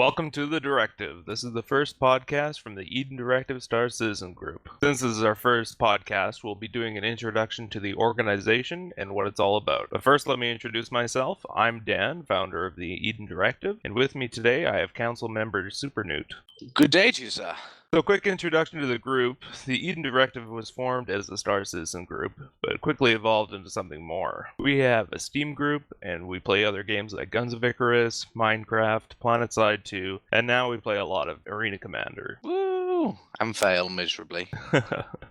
Welcome to The Directive. This is the first podcast from the Eden Directive Star Citizen Group. Since this is our first podcast, we'll be doing an introduction to the organization and what it's all about. But first, let me introduce myself. I'm Dan, founder of the Eden Directive, and with me today I have council member Super Newt. Good day to you, sir. So, quick introduction to the group. The Eden Directive was formed as the Star Citizen Group, but quickly evolved into something more. We have a Steam group, and we play other games like Guns of Icarus, Minecraft, PlanetSide 2, and now we play a lot of Arena Commander. Woo! And fail miserably.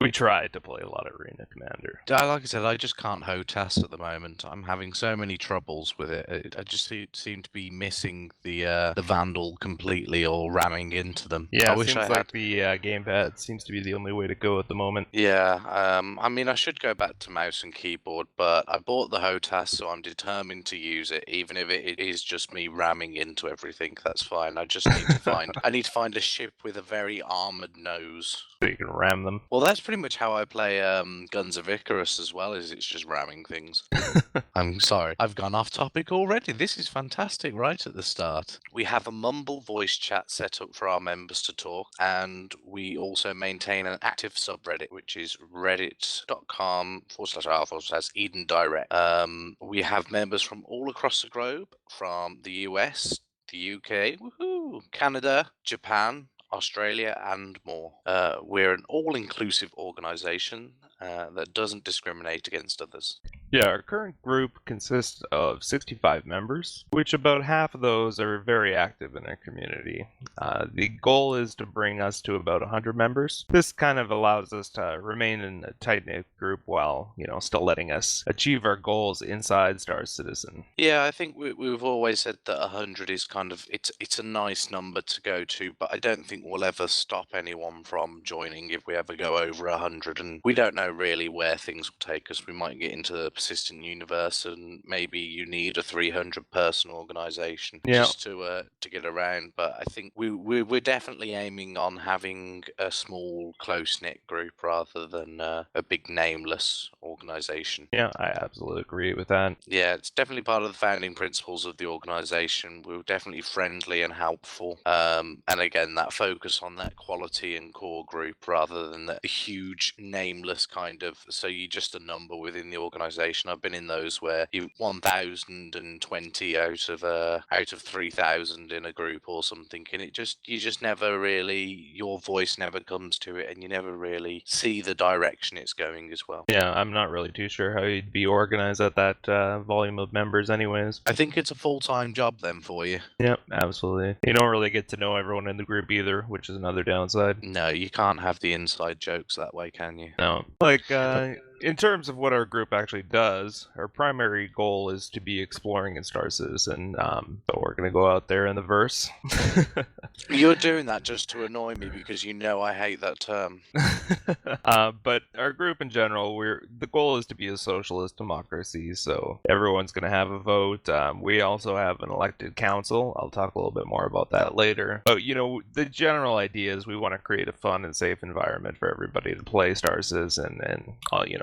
We tried to play a lot of Arena Commander. Like I said, I just can't HOTAS at the moment. I'm having so many troubles with it. I just seem to be missing the Vandal completely or ramming into them. Yeah, I it wish seems I like had. the gamepad seems to be the only way to go at the moment. Yeah, I mean, I should go back to mouse and keyboard, but I bought the HOTAS, so I'm determined to use it, even if it is just me ramming into everything. That's fine. I just need to find a ship with a very armored nose. So you can ram them. Well, that's pretty much how I play Guns of Icarus as well, is it's just ramming things. I'm sorry, I've gone off topic already. This is fantastic right at the start. We have a Mumble voice chat set up for our members to talk, and we also maintain an active subreddit, which is reddit.com/r/Eden Direct. We have members from all across the globe, from the US, the UK, woohoo, Canada, Japan, Australia, and more. We're an all-inclusive organization that doesn't discriminate against others. Yeah, our current group consists of 65 members, which about half of those are very active in our community. The goal is to bring us to about 100 members. This kind of allows us to remain in a tight-knit group while, still letting us achieve our goals inside Star Citizen. Yeah, I think we've always said that 100 is kind of, it's a nice number to go to, but I don't think we'll ever stop anyone from joining if we ever go over 100, and we don't know really where things will take us. We might get into the persistent universe, and maybe you need a 300-person organization just to get around. But I think we're definitely aiming on having a small, close-knit group rather than a big nameless organization. Yeah, I absolutely agree with that. Yeah, it's definitely part of the founding principles of the organization. We're definitely friendly and helpful. And again, that focus on that quality and core group rather than the huge nameless kind of, so you're just a number within the organization. I've been in those where you 1,020 out of 3,000 in a group or something, and you just never really, your voice never comes to it, and you never really see the direction it's going as well. Yeah, I'm not really too sure how you'd be organized at that volume of members anyways. I think it's a full-time job then for you. Yep, absolutely. You don't really get to know everyone in the group either, which is another downside. No, you can't have the inside jokes that way, can you? No. In terms of what our group actually does, our primary goal is to be exploring in Star Citizen, but we're going to go out there in the verse. You're doing that just to annoy me because you know I hate that term. But our group in general, the goal is to be a socialist democracy, so everyone's going to have a vote. We also have an elected council. I'll talk a little bit more about that later. But, the general idea is we want to create a fun and safe environment for everybody to play Star Citizen and,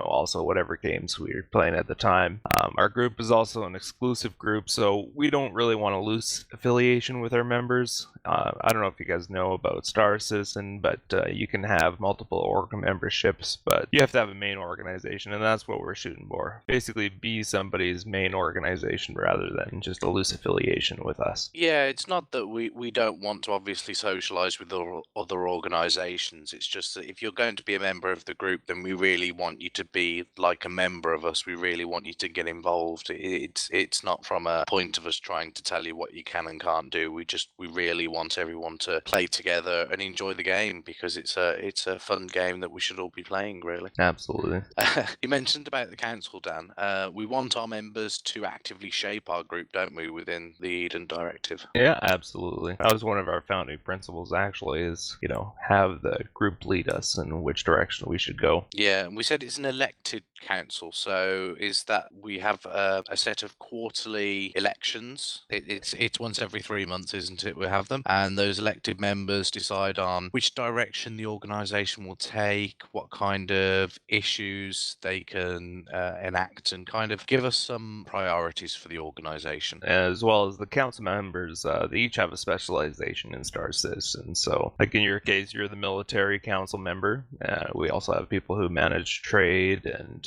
also whatever games we're playing at the time. Our group is also an exclusive group, so we don't really want to lose affiliation with our members. I don't know if you guys know about Star Citizen, but you can have multiple org memberships, but you have to have a main organization, and that's what we're shooting for. Basically, be somebody's main organization rather than just a loose affiliation with us. Yeah, it's not that we don't want to obviously socialize with other organizations. It's just that if you're going to be a member of the group, then we really want you to be like a member of us. We really want you to get involved. It's not from a point of us trying to tell you what you can and can't do. We really want everyone to play together and enjoy the game because it's a fun game that we should all be playing, really. Absolutely. You mentioned about the council, Dan. We want our members to actively shape our group, don't we, within the Eden Directive? Yeah, absolutely. That was one of our founding principles, actually, is, have the group lead us in which direction we should go. Yeah, and we said it's an elected council. So is that we have a set of quarterly elections. It's once every 3 months, isn't it? We have them, and those elected members decide on which direction the organisation will take, what kind of issues they can enact, and kind of give us some priorities for the organisation. As well as the council members, they each have a specialization in Star Citizen. So, like in your case, you're the military council member. We also have people who manage trade and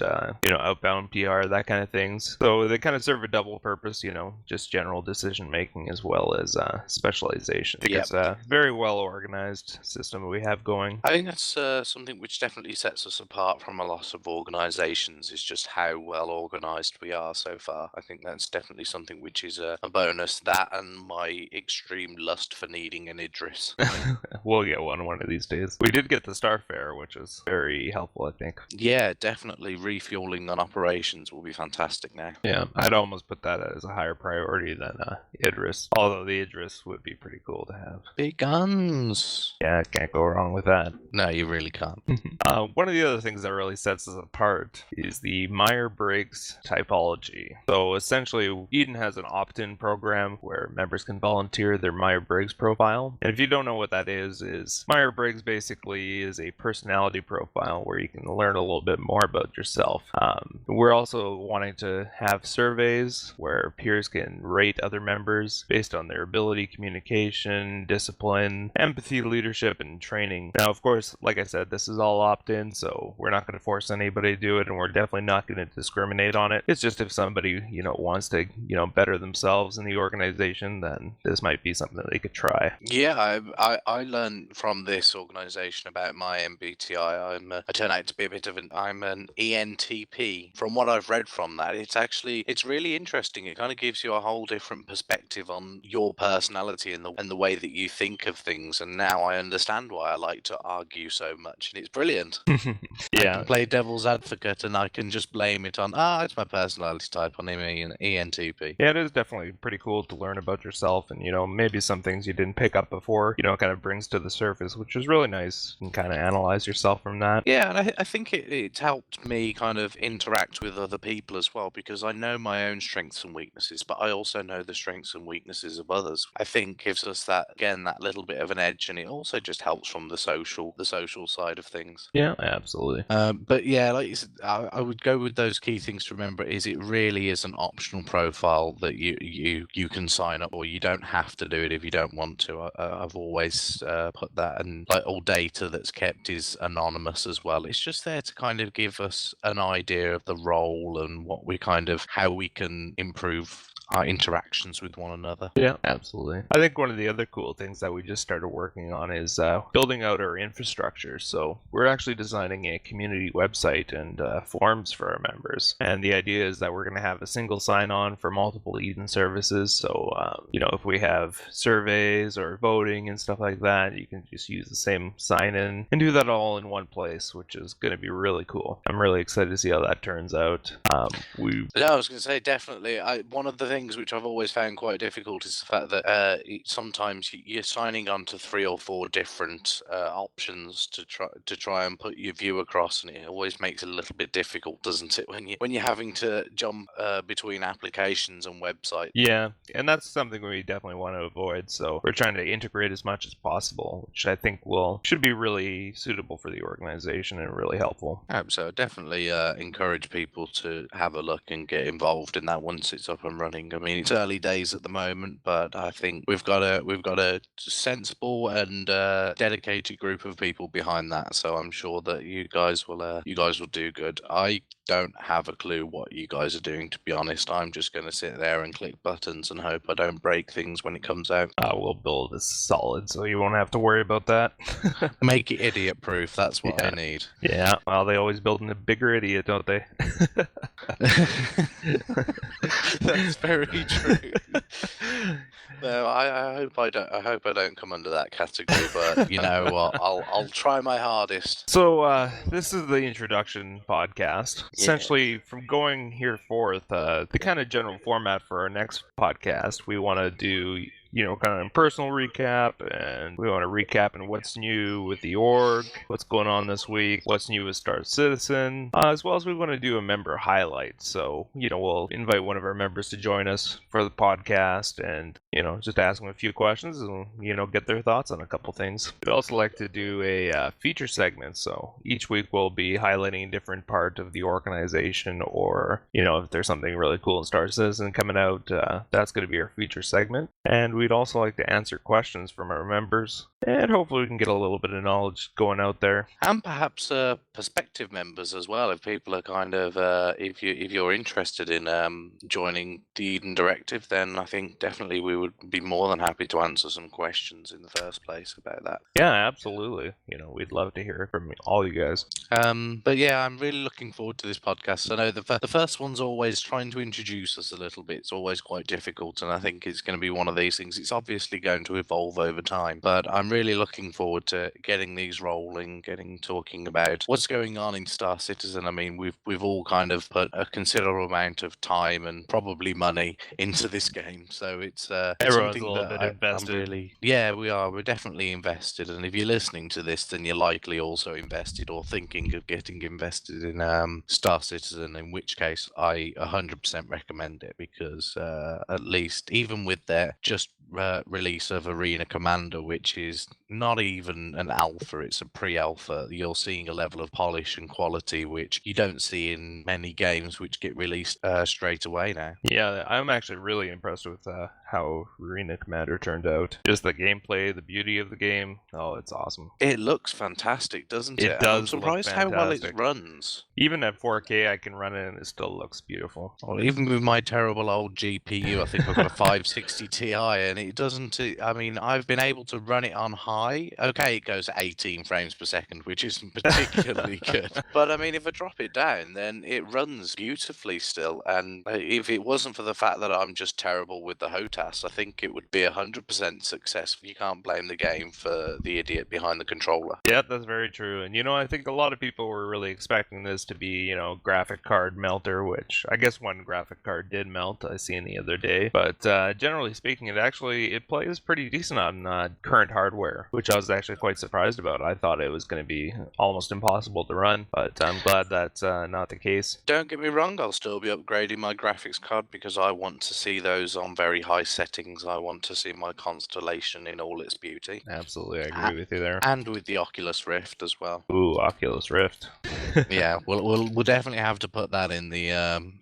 outbound PR, that kind of things. So they kind of serve a double purpose, just general decision making as well as specialization. I think it's a very well organized system we have going. I think that's something which definitely sets us apart from a lot of organisations, is just how well organised we are so far. I think that's definitely something which is a bonus. That and my extreme lust for needing an Idris. We'll get one of these days. We did get the Starfare, which is very helpful, I think. Yeah, definitely refueling on operations will be fantastic now. Yeah, I'd almost put that as a higher priority than Idris. Although the Idris would be pretty cool to have. Big guns. Yeah, can't go wrong with that. No, you really can't. One of the other things that really sets us apart is the Myers-Briggs typology. So essentially, Eden has an opt-in program where members can volunteer their Myers-Briggs profile. And if you don't know what that is Myers-Briggs basically is a personality profile where you can learn a little bit more about yourself. We're also wanting to have surveys where peers can rate other members based on their ability, communication, discipline, empathy, leadership, and training. Now, of course, like I said, this is all opt-in, so we're not going to force anybody to do it, and we're definitely not going to discriminate on it. It's just if somebody, wants to, better themselves in the organization, then this might be something that they could try. Yeah, I learned from this organization about my MBTI. I turn out to be I'm an ENTP. From what I've read from that, it's really interesting. It kind of gives you a whole different perspective on your personality and the way that you think of things. And now I understand why I like to argue so much, and it's brilliant. Yeah. I can play devil's advocate, and I can just blame it on it's my personality type on me and ENTP. Yeah, it is definitely pretty cool to learn about yourself, and maybe some things you didn't pick up before, kind of brings to the surface, which is really nice, and kind of analyze yourself from that. Yeah, and I think it's helped me kind of interact with other people as well, because I know my own strengths and weaknesses, but I also know the strengths and weaknesses of others. I think gives us that little bit of an edge, and it also just helps from the social side of things. Yeah, absolutely. But yeah, like you said, I would go with those key things to remember. Is it really is an optional profile that you can sign up, or you don't have to do it if you don't want to. I've always put that, and like all data that's kept is anonymous as well. It's just there to kind of give us an idea of the role and how we can improve our interactions with one another. Yeah, absolutely. I think one of the other cool things that we just started working on is building out our infrastructure. So we're actually designing a community website and forums for our members. And the idea is that we're going to have a single sign-on for multiple Eden services. So, if we have surveys or voting and stuff like that, you can just use the same sign-in and do that all in one place, which is going to be really cool. I'm really excited to see how that turns out. I was going to say, definitely. One of the things which I've always found quite difficult is the fact that sometimes you're signing on to 3 or 4 different options to try and put your view across, and it always makes it a little bit difficult, doesn't it, when you're having to jump between applications and websites? Yeah, and that's something we definitely want to avoid. So we're trying to integrate as much as possible, which I think should be really suitable for the organization and really helpful. So definitely encourage people to have a look and get involved in that once it's up and running. I mean, it's early days at the moment, but I think we've got a sensible and dedicated group of people behind that. So I'm sure that you guys will do good. I don't have a clue what you guys are doing, to be honest. I'm just going to sit there and click buttons and hope I don't break things when it comes out. We'll build this solid, so you won't have to worry about that. Make it idiot-proof. That's what I need. Yeah. Well, they always build in a bigger idiot, don't they? That's very true. No, I hope I don't come under that category, but you know what? I'll try my hardest. So this is the introduction podcast. Yeah. Essentially, from going here forth, the kind of general format for our next podcast, we want to do kind of personal recap, and we want to recap on what's new with the org, what's going on this week, what's new with Star Citizen, as well as we want to do a member highlight. So, we'll invite one of our members to join us for the podcast and, just ask them a few questions and, get their thoughts on a couple things. We'd also like to do a feature segment. So each week we'll be highlighting a different part of the organization, or, if there's something really cool in Star Citizen coming out, that's going to be our feature segment. And we'd also like to answer questions from our members, and hopefully we can get a little bit of knowledge going out there. And perhaps prospective members as well, if people are kind of, if you're interested in joining the Eden Directive, then I think definitely we would be more than happy to answer some questions in the first place about that. Yeah, absolutely. We'd love to hear from all you guys. But yeah, I'm really looking forward to this podcast. I know the first one's always trying to introduce us a little bit. It's always quite difficult, and I think it's going to be one of these things. It's obviously going to evolve over time, but I'm really looking forward to getting these rolling, talking about what's going on in Star Citizen. I mean, we've all kind of put a considerable amount of time and probably money into this game, so it's Everyone's something a little that bit invested. I'm really, yeah, we're definitely invested. And if you're listening to this, then you're likely also invested or thinking of getting invested in Star Citizen, in which case I 100% recommend it, because at least even with their just release of Arena Commander, which is not even an alpha, it's a pre-alpha, you're seeing a level of polish and quality which you don't see in many games which get released straight away now. Yeah, I'm actually really impressed with how Arena Commander turned out. Just the gameplay, the beauty of the game. Oh, it's awesome. It looks fantastic, doesn't it? It does. I'm surprised look how well it fantastic. runs. Even at 4K, I can run it and it still looks beautiful. Well, even with my terrible old GPU, I think I've got a 560 Ti, and it doesn't. I mean, I've been able to run it on high. Okay, it goes at 18 frames per second, which isn't particularly good. But I mean, if I drop it down, then it runs beautifully still. And if it wasn't for the fact that I'm just terrible with the HOTAS, I think it would be 100% success. You can't blame the game for the idiot behind the controller. Yeah, that's very true. And I think a lot of people were really expecting this to be, graphic card melter, which I guess one graphic card did melt. I seen the other day. But generally speaking, it plays pretty decent on current hardware, which I was actually quite surprised about. I thought it was going to be almost impossible to run, but I'm glad that's not the case. Don't get me wrong, I'll still be upgrading my graphics card because I want to see those on very high settings. I want to see my constellation in all its beauty. Absolutely, I agree with you there. And with the Oculus Rift as well. Ooh, Oculus Rift. Yeah, we'll definitely have to put that in the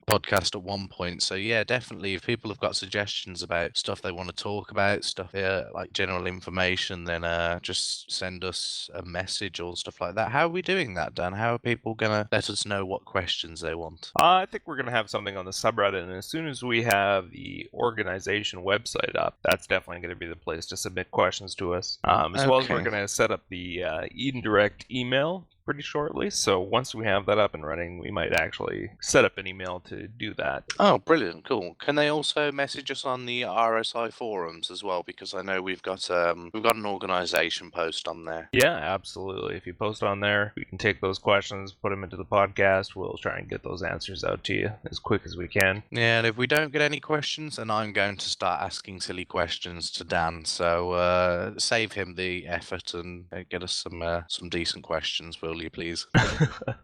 podcast at one point. So yeah, definitely, if people have got suggestions about stuff they want to talk about, stuff like general information, then just send us a message or stuff like that. How are we doing that, Dan? How are people gonna let us know what questions they want? I think we're gonna have something on the subreddit, and as soon as we have the organization website up, that's definitely going to be the place to submit questions to us. As well as we're going to set up the Eden Direct email pretty shortly. So once we have that up and running, we might actually set up an email to do that. Oh, brilliant. Cool. Can they also message us on the RSI forums as well? Because I know we've got an organization post on there. Yeah, absolutely. If you post on there, we can take those questions, put them into the podcast. We'll try and get those answers out to you as quick as we can. Yeah, and if we don't get any questions, then I'm going to start asking silly questions to Dan. So save him the effort and get us some decent questions, will you please?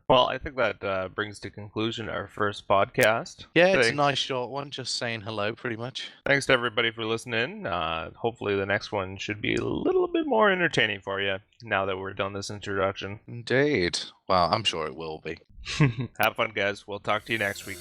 Well, I think that brings to conclusion our first podcast. Yeah, it's a nice short one, just saying hello pretty much. Thanks to everybody for listening. Hopefully the next one should be a little bit more entertaining for you now that we're done this introduction. Indeed. Well, I'm sure it will be. Have fun, guys. We'll talk to you next week.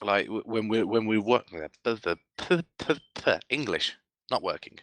Like when we work English not working.